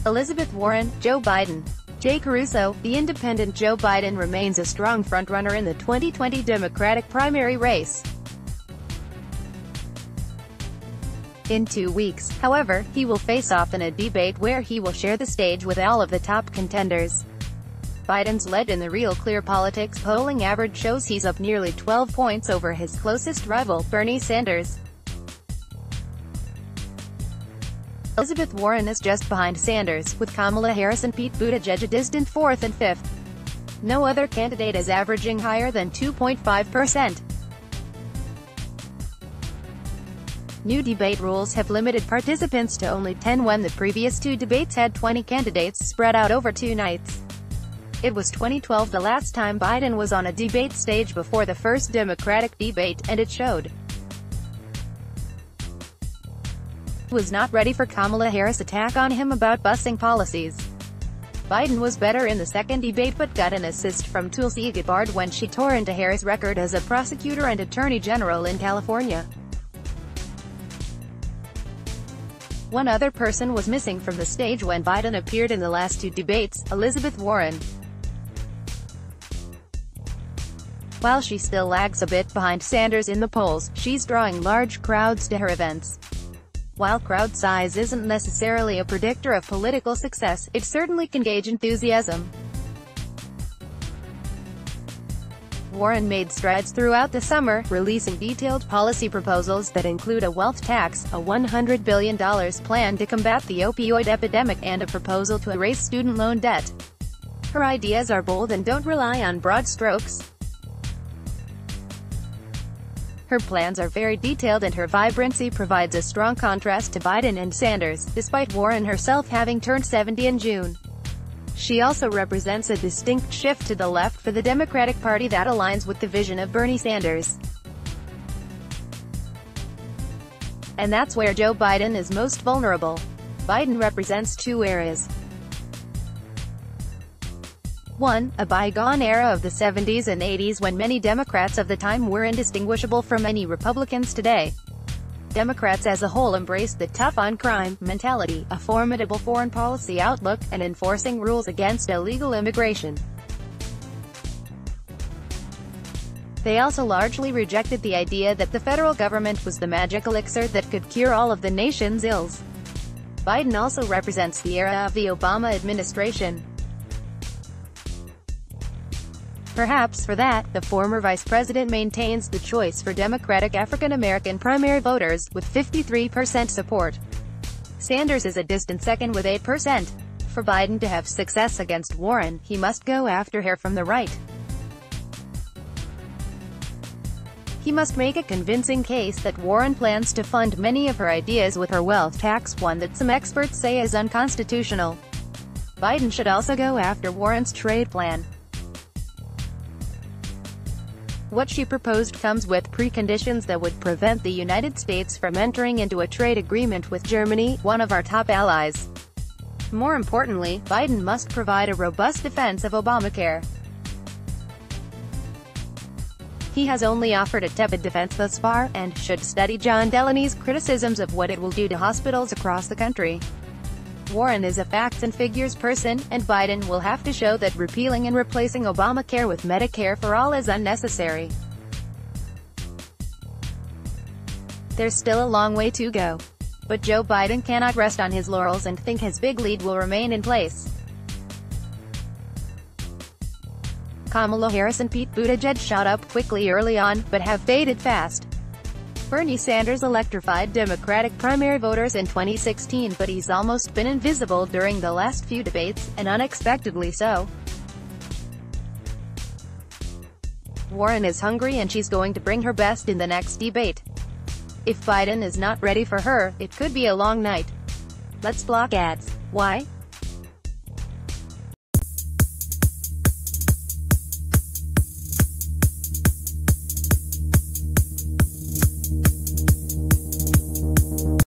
Elizabeth Warren, Joe Biden. Jay Caruso, the independent Joe Biden remains a strong frontrunner in the 2020 Democratic primary race. In 2 weeks, however, he will face off in a debate where he will share the stage with all of the top contenders. Biden's lead in the Real Clear Politics polling average shows he's up nearly 12 points over his closest rival, Bernie Sanders. Elizabeth Warren is just behind Sanders, with Kamala Harris and Pete Buttigieg a distant 4th and 5th. No other candidate is averaging higher than 2.5%. New debate rules have limited participants to only 10 when the previous 2 debates had 20 candidates spread out over 2 nights. It was 2012 the last time Biden was on a debate stage before the first Democratic debate, and it showed. He was not ready for Kamala Harris' attack on him about busing policies. Biden was better in the second debate but got an assist from Tulsi Gabbard when she tore into Harris' record as a prosecutor and attorney general in California. One other person was missing from the stage when Biden appeared in the last 2 debates, Elizabeth Warren. While she still lags a bit behind Sanders in the polls, she's drawing large crowds to her events. While crowd size isn't necessarily a predictor of political success, it certainly can gauge enthusiasm. Warren made strides throughout the summer, releasing detailed policy proposals that include a wealth tax, a $100 billion plan to combat the opioid epidemic, and a proposal to erase student loan debt. Her ideas are bold and don't rely on broad strokes. Her plans are very detailed and her vibrancy provides a strong contrast to Biden and Sanders, despite Warren herself having turned 70 in June. She also represents a distinct shift to the left for the Democratic Party that aligns with the vision of Bernie Sanders. And that's where Joe Biden is most vulnerable. Biden represents 2 eras. 1. A bygone era of the 70s and 80s when many Democrats of the time were indistinguishable from any Republicans today. Democrats as a whole embraced the tough-on-crime mentality, a formidable foreign policy outlook, and enforcing rules against illegal immigration. They also largely rejected the idea that the federal government was the magic elixir that could cure all of the nation's ills. Biden also represents the era of the Obama administration. Perhaps for that, the former vice president maintains the choice for Democratic African-American primary voters, with 53% support. Sanders is a distant second with 8%. For Biden to have success against Warren, he must go after her from the right. He must make a convincing case that Warren plans to fund many of her ideas with her wealth tax, one that some experts say is unconstitutional. Biden should also go after Warren's trade plan. What she proposed comes with preconditions that would prevent the United States from entering into a trade agreement with Germany, one of our top allies. More importantly, Biden must provide a robust defense of Obamacare. He has only offered a tepid defense thus far, and should study John Delaney's criticisms of what it will do to hospitals across the country. Warren is a facts and figures person, and Biden will have to show that repealing and replacing Obamacare with Medicare for all is unnecessary. There's still a long way to go. But Joe Biden cannot rest on his laurels and think his big lead will remain in place. Kamala Harris and Pete Buttigieg shot up quickly early on, but have faded fast. Bernie Sanders electrified Democratic primary voters in 2016, but he's almost been invisible during the last few debates, and unexpectedly so. Warren is hungry and she's going to bring her best in the next debate. If Biden is not ready for her, it could be a long night. Let's block ads. Why?